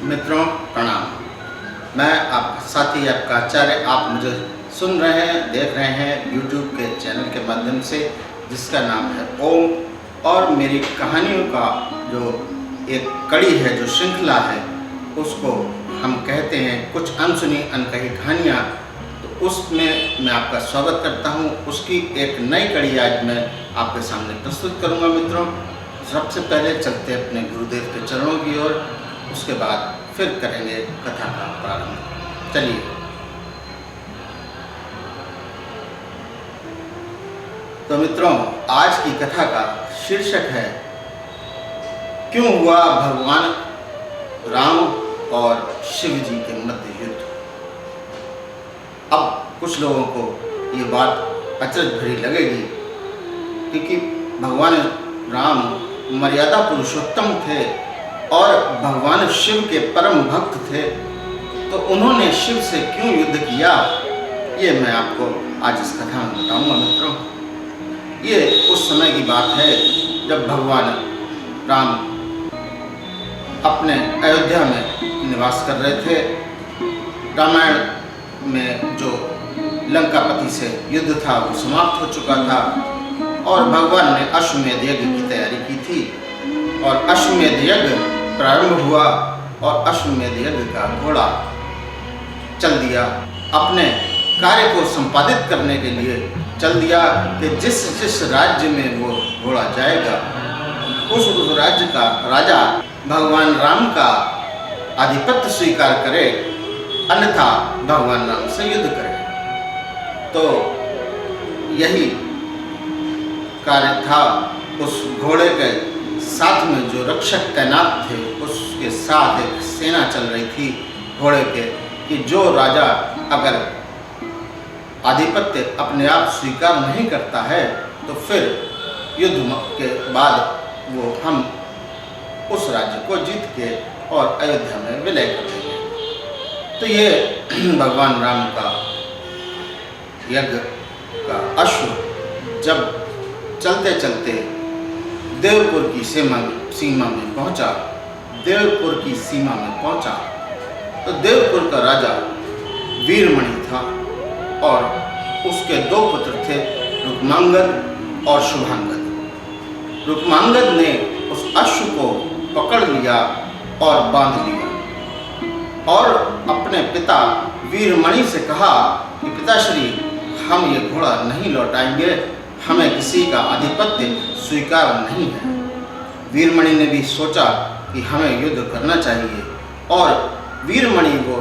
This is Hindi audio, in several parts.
मित्रों प्रणाम। मैं आपका साथी, आपका आचार्य। आप मुझे सुन रहे हैं, देख रहे हैं यूट्यूब के चैनल के माध्यम से, जिसका नाम है ओम। और मेरी कहानियों का जो एक कड़ी है, जो श्रृंखला है, उसको हम कहते हैं कुछ अनसुनी अनकही कहानियाँ। तो उसमें मैं आपका स्वागत करता हूँ। उसकी एक नई कड़ी आज मैं आपके सामने प्रस्तुत करूँगा। मित्रों, सबसे पहले चलते अपने गुरुदेव के चरणों की ओर, उसके बाद फिर करेंगे कथा का प्रारंभ। चलिए। तो मित्रों, आज की कथा का शीर्षक है क्यों हुआ भगवान राम और शिव जी के मध्य युद्ध। अब कुछ लोगों को ये बात अचरज भरी लगेगी, क्योंकि भगवान राम मर्यादा पुरुषोत्तम थे और भगवान शिव के परम भक्त थे, तो उन्होंने शिव से क्यों युद्ध किया, ये मैं आपको आज इस कथा में बताऊंगा। मित्रों, ये उस समय की बात है जब भगवान राम अपने अयोध्या में निवास कर रहे थे। रामायण में जो लंकापति से युद्ध था वो समाप्त हो चुका था और भगवान ने अश्वमेध यज्ञ की तैयारी की थी। और अश्वमेध यज्ञ प्रारंभ हुआ और अश्वमेध यज्ञ का घोड़ा चल दिया। अपने कार्य को संपादित करने के लिए चल दिया कि जिस जिस राज्य में वो घोड़ा जाएगा, उस राज्य का राजा भगवान राम का आधिपत्य स्वीकार करे, अन्यथा भगवान राम से युद्ध करे। तो यही कार्य था। उस घोड़े के साथ में जो रक्षक तैनात थे, उसके साथ एक सेना चल रही थी घोड़े के, कि जो राजा अगर आधिपत्य अपने आप स्वीकार नहीं करता है तो फिर युद्ध के बाद वो हम उस राज्य को जीत के और अयोध्या में विलय कर देंगे। तो ये भगवान राम का यज्ञ का अश्व जब चलते चलते देवपुर की सीमा में पहुंचा, देवपुर की सीमा में पहुंचा, तो देवपुर का राजा वीरमणि था और उसके दो पुत्र थे, रुक्मांगद और शुभांगद। रुक्मांगद ने उस अश्व को पकड़ लिया और बांध लिया और अपने पिता वीरमणि से कहा कि पिताश्री, हम ये घोड़ा नहीं लौटाएंगे, हमें किसी का आधिपत्य स्वीकार नहीं है। वीरमणि ने भी सोचा कि हमें युद्ध करना चाहिए, और वीरमणि वो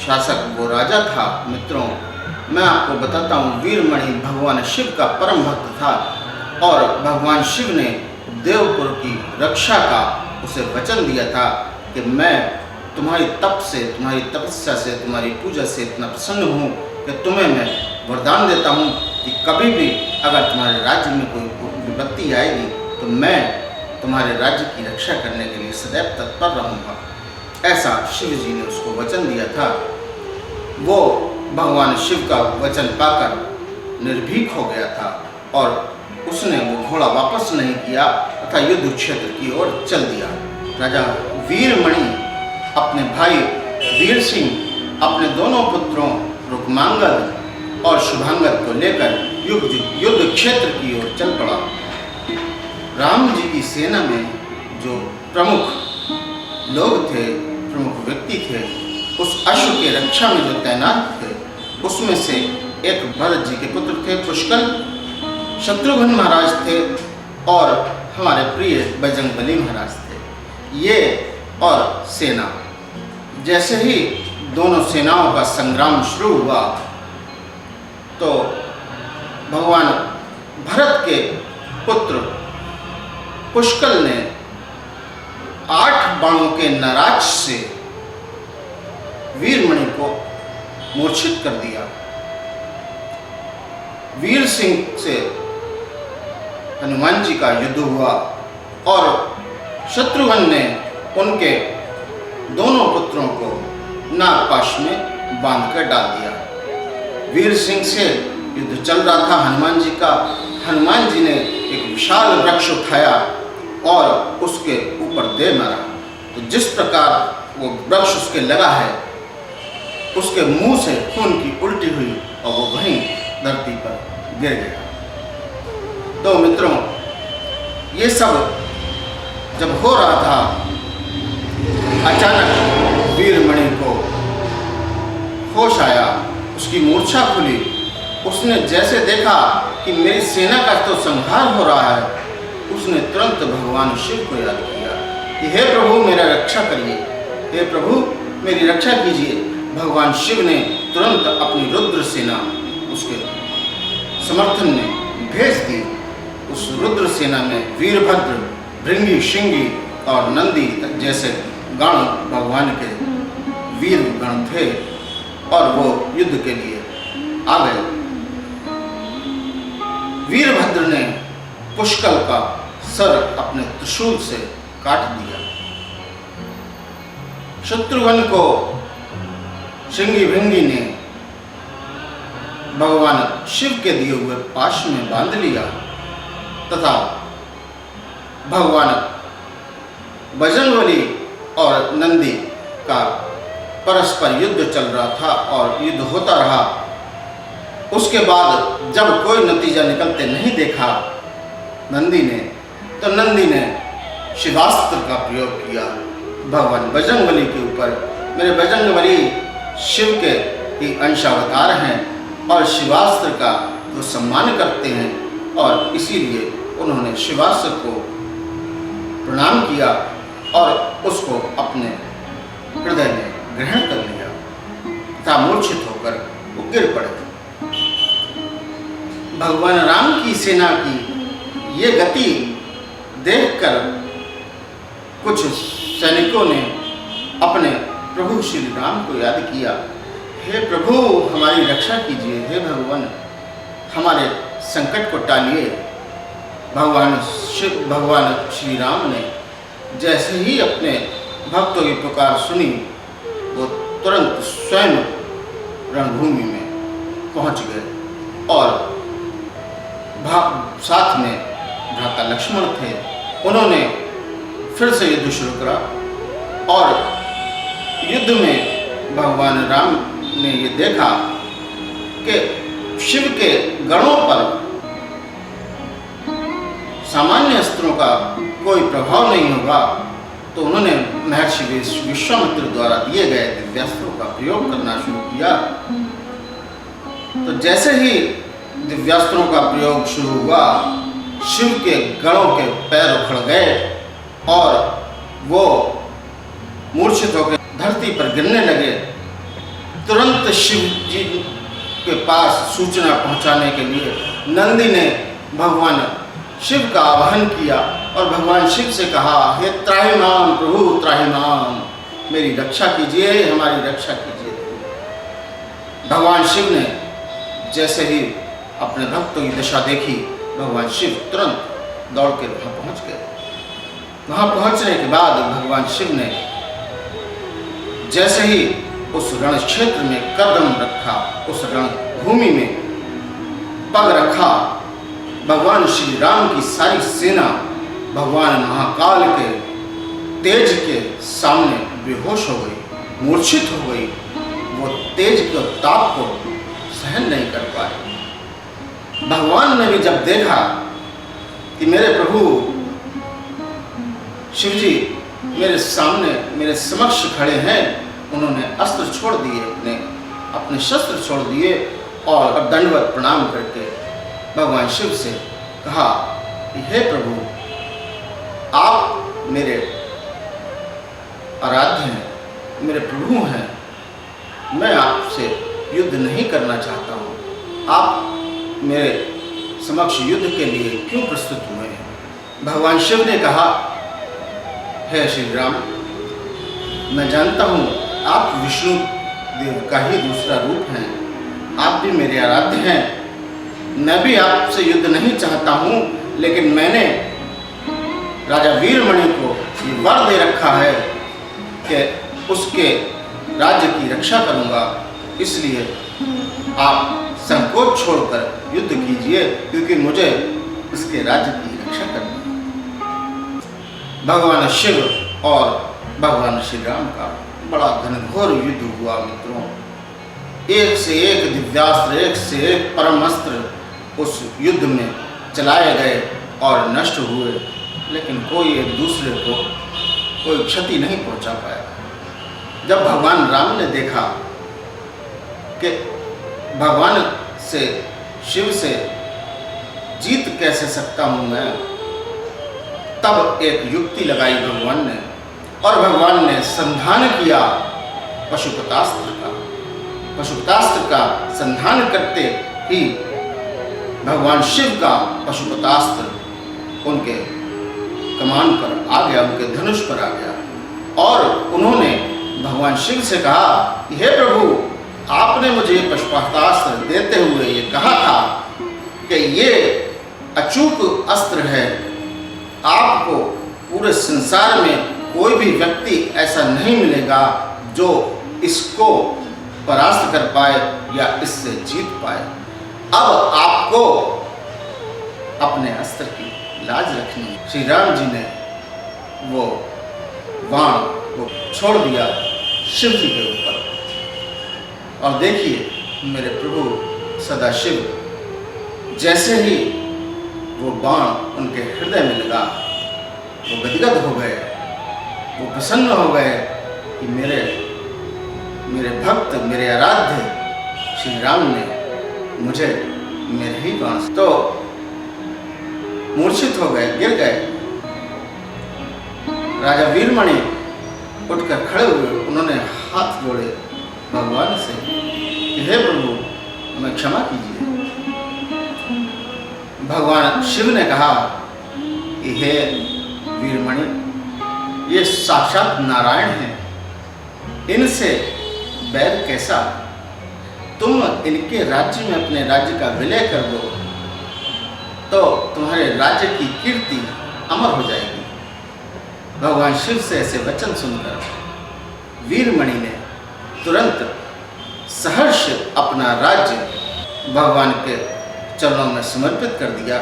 शासक, वो राजा था। मित्रों, मैं आपको बताता हूँ, वीरमणि भगवान शिव का परम भक्त था और भगवान शिव ने देवपुर की रक्षा का उसे वचन दिया था कि मैं तुम्हारी तप से, तुम्हारी तपस्या से, तुम्हारी पूजा से इतना प्रसन्न हूँ कि तुम्हें मैं वरदान देता हूँ कि कभी भी अगर तुम्हारे राज्य में कोई विपत्ति आएगी तो मैं तुम्हारे राज्य की रक्षा करने के लिए सदैव तत्पर रहूँगा। ऐसा शिव जी ने उसको वचन दिया था। वो भगवान शिव का वचन पाकर निर्भीक हो गया था और उसने वो घोड़ा वापस नहीं किया तथा युद्ध क्षेत्र की ओर चल दिया। राजा वीरमणि अपने भाई वीर सिंह अपने दोनों पुत्रों रुक्मांगद और शुभांगद को लेकर युद्ध क्षेत्र की ओर चल पड़ा। राम जी की सेना में जो प्रमुख लोग थे, प्रमुख व्यक्ति थे, उस अश्व के रक्षा में जो तैनात थे, उसमें से एक भरत जी के पुत्र थे पुष्कर, शत्रुघ्न महाराज थे और हमारे प्रिय बजरंगबली महाराज थे। ये और सेना, जैसे ही दोनों सेनाओं का संग्राम शुरू हुआ तो भगवान भरत के पुत्र पुष्कर ने 8 बाणों के नराज से वीरमणि को मूर्छित कर दिया। वीर सिंह से हनुमान जी का युद्ध हुआ और शत्रुघ्न ने उनके दोनों पुत्रों को नागपाश में बांध कर डाल दिया। वीर सिंह से युद्ध चल रहा था हनुमान जी का। हनुमान जी ने एक विशाल वृक्ष उठाया और उसके ऊपर दे मारा। तो जिस प्रकार वो वृक्ष उसके लगा है, उसके मुंह से खून की उल्टी हुई और वो वहीं धरती पर गिर गया। तो मित्रों, ये सब जब हो रहा था, अचानक वीरमणि को होश आया, उसकी मूर्छा खुली। उसने जैसे देखा कि मेरी सेना का तो संहार हो रहा है, उसने तुरंत भगवान शिव को याद किया कि हे प्रभु मेरा रक्षा करिए, हे प्रभु मेरी रक्षा कीजिए। भगवान शिव ने तुरंत अपनी रुद्र सेना उसके समर्थन में भेज दी। उस रुद्र सेना में वीरभद्र, भृंगी, शिंगी और नंदी जैसे गण भगवान के वीर गण थे और वो युद्ध के लिए आ गए। वीरभद्र ने पुष्कल का सर अपने त्रिशूल से काट दिया। शत्रुघ्न को शिंगी भृंगी ने भगवान शिव के दिए हुए पाश में बांध लिया तथा भगवान बजरंगबली और नंदी का परस्पर युद्ध चल रहा था और युद्ध होता रहा। उसके बाद जब कोई नतीजा निकलते नहीं देखा नंदी ने, तो नंदी ने शिवास्त्र का प्रयोग किया भगवान बजरंगबली के ऊपर। मेरे बजरंगबली शिव के ही अंशावतार हैं और शिवास्त्र का वो सम्मान करते हैं और इसीलिए उन्होंने शिवास्त्र को प्रणाम किया और उसको अपने हृदय में ग्रहण कर लिया तथा मूर्छित होकर वो गिर पड़े। भगवान राम की सेना की ये गति देखकर कुछ सैनिकों ने अपने प्रभु श्री राम को याद किया, हे प्रभु हमारी रक्षा कीजिए, हे भगवान हमारे संकट को टालिए। भगवान श्री राम ने जैसे ही अपने भक्तों की पुकार सुनी, वो तुरंत स्वयं रणभूमि में पहुंच गए और साथ में भ्राता लक्ष्मण थे। उन्होंने फिर से युद्ध शुरू करा और युद्ध में भगवान राम ने ये देखा कि शिव के गणों पर सामान्य अस्त्रों का कोई प्रभाव नहीं होगा, तो उन्होंने महर्षि विश्वामित्र द्वारा दिए गए दिव्यास्त्रों का प्रयोग करना शुरू किया। तो जैसे ही दिव्यास्त्रों का प्रयोग शुरू हुआ, शिव के गणों के पैर उखड़ गए और वो मूर्छित होकर धरती पर गिरने लगे। तुरंत शिव जी के पास सूचना पहुंचाने के लिए नंदी ने भगवान शिव का आवाहन किया और भगवान शिव से कहा, हे त्राहिमाम प्रभु त्राहिमाम, मेरी रक्षा कीजिए, हमारी रक्षा कीजिए। भगवान शिव ने जैसे ही अपने भक्तों की दशा देखी, भगवान शिव तुरंत दौड़ कर वहां पहुंच गए। वहां पहुंचने के बाद भगवान शिव ने जैसे ही उस रण क्षेत्र में कदम रखा, उस रणभूमि में पग रखा, भगवान श्री राम की सारी सेना भगवान महाकाल के तेज के सामने बेहोश हो गई, मूर्छित हो गई। वो तेज के ताप को सहन नहीं कर पाए। भगवान ने भी जब देखा कि मेरे प्रभु शिव जी मेरे सामने, मेरे समक्ष खड़े हैं, उन्होंने अस्त्र छोड़ दिए, अपने शस्त्र छोड़ दिए और दंडवत प्रणाम करके भगवान शिव से कहा कि हे प्रभु, आप मेरे आराध्य हैं, मेरे प्रभु हैं, मैं आपसे युद्ध नहीं करना चाहता हूँ, आप मेरे समक्ष युद्ध के लिए क्यों प्रस्तुत हुए हैं। भगवान शिव ने कहा, हे श्री राम, मैं जानता हूँ आप विष्णु देव का ही दूसरा रूप हैं, आप भी मेरे आराध्य हैं, मैं भी आपसे युद्ध नहीं चाहता हूँ, लेकिन मैंने राजा वीरमणि को ये वर दे रखा है कि उसके राज्य की रक्षा करूँगा, इसलिए आप संकोच छोड़कर युद्ध कीजिए, क्योंकि मुझे इसके राज्य की रक्षा करनी है। भगवान शिव और भगवान श्री राम का बड़ा घनघोर युद्ध हुआ मित्रों। एक से एक दिव्यास्त्र, एक से एक परमास्त्र उस युद्ध में चलाए गए और नष्ट हुए, लेकिन कोई एक दूसरे को कोई क्षति नहीं पहुंचा पाया। जब भगवान राम ने देखा कि भगवान से, शिव से जीत कैसे सकता हूँ मैं, तब एक युक्ति लगाई भगवान ने, और भगवान ने संधान किया पशुपतास्त्र का। पशुपतास्त्र का संधान करते ही भगवान शिव का पशुपतास्त्र उनके कमान पर आ गया, उनके धनुष पर आ गया, और उन्होंने भगवान शिव से कहा कि हे प्रभु, आपने मुझे पशुपतास्त्र देते हुए ये कहा था कि ये अचूक अस्त्र है, आपको पूरे संसार में कोई भी व्यक्ति ऐसा नहीं मिलेगा जो इसको परास्त कर पाए या इससे जीत पाए। अब आपको अपने अस्त्र की लाज रखनी है। श्री राम जी ने वो बाण को छोड़ दिया शिव जी के ऊपर, और देखिए मेरे प्रभु सदाशिव जैसे ही वो बाण उनके हृदय में लगा, वो गदगद हो गए, वो प्रसन्न हो गए कि मेरे भक्त, मेरे आराध्य श्री राम ने मुझे मेरे ही बाण से, तो मूर्छित हो गए, गिर गए। राजा वीरमणि उठकर खड़े हुए, उन्होंने हाथ जोड़े भगवान से कि हे प्रभु, हमें क्षमा कीजिए। भगवान शिव ने कहा कि हे वीरमणि, ये साक्षात नारायण हैं, इनसे बैर कैसा? तुम इनके राज्य में अपने राज्य का विलय कर दो तो तुम्हारे राज्य की कीर्ति अमर हो जाएगी। भगवान शिव से ऐसे वचन सुनकर वीरमणि ने तुरंत सहर्ष अपना राज्य भगवान के चरणों में समर्पित कर दिया।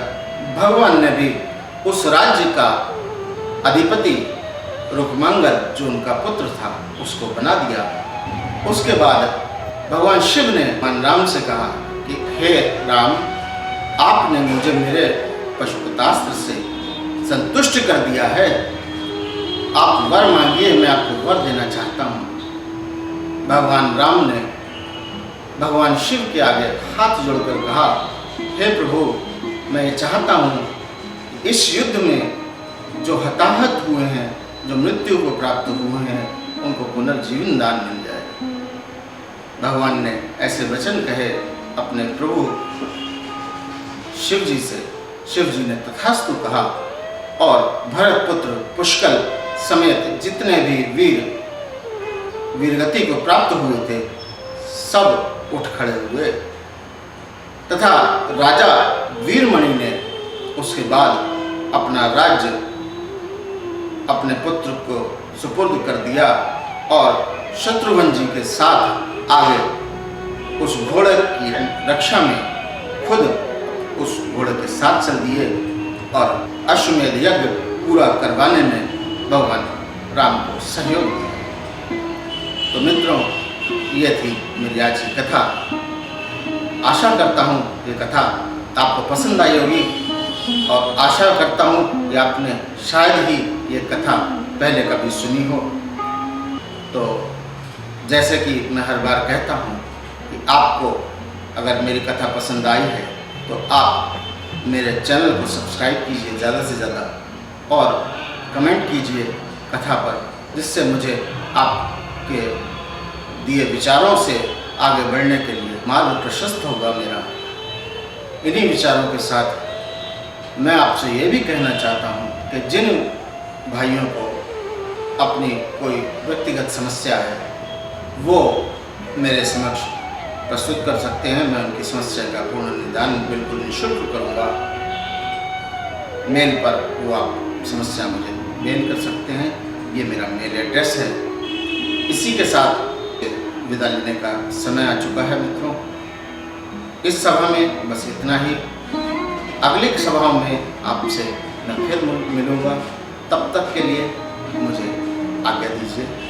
भगवान ने भी उस राज्य का अधिपति रुक्मांगद, जो उनका पुत्र था, उसको बना दिया। उसके बाद भगवान शिव ने भगवान राम से कहा कि हे राम, आपने मुझे मेरे पशुपतास्त्र से संतुष्ट कर दिया है, आप वर मांगिए, मैं आपको वर देना चाहता हूँ। भगवान राम ने भगवान शिव के आगे हाथ जोड़कर कहा, हे प्रभु, मैं ये चाहता हूँ इस युद्ध में जो हताहत हुए हैं, जो मृत्यु को प्राप्त हुए हैं, उनको पुनर्जीवन दान मिल जाए। भगवान ने ऐसे वचन कहे अपने प्रभु शिव जी से। शिव जी ने तथास्तु कहा, और भरत पुत्र पुष्कल समेत जितने भी वीरगति को प्राप्त हुए थे, सब उठ खड़े हुए, तथा राजा वीरमणि ने उसके बाद अपना राज्य अपने पुत्र को सुपुर्द कर दिया, और शत्रुघ्न जी के साथ आगे उस घोड़े की रक्षा में खुद उस घोड़े के साथ चल दिए, और अश्वमेध यज्ञ पूरा करवाने में भगवान राम को सहयोग दिया। तो मित्रों, ये थी मेरी आज की कथा। आशा करता हूँ ये कथा आपको पसंद आई होगी, और आशा करता हूँ कि आपने शायद ही ये कथा पहले कभी सुनी हो। तो जैसे कि मैं हर बार कहता हूँ कि आपको अगर मेरी कथा पसंद आई है तो आप मेरे चैनल को सब्सक्राइब कीजिए ज़्यादा से ज़्यादा, और कमेंट कीजिए कथा पर, जिससे मुझे आपके दिए विचारों से आगे बढ़ने के लिए मार्ग प्रशस्त होगा मेरा। इन्हीं विचारों के साथ मैं आपसे ये भी कहना चाहता हूँ कि जिन भाइयों को अपनी कोई व्यक्तिगत समस्या है, वो मेरे समक्ष प्रस्तुत कर सकते हैं। मैं उनकी समस्या का पूर्ण निदान बिल्कुल निःशुल्क करूँगा। मेल पर वो आप समस्या मुझे मेल कर सकते हैं, ये मेरा मेल एड्रेस है। इसी के साथ विदा लेने का समय आ चुका है मित्रों। इस सभा में बस इतना ही। अगली सभा में आपसे मैं फिर मिलूँगा। तब तक के लिए मुझे आज्ञा दीजिए।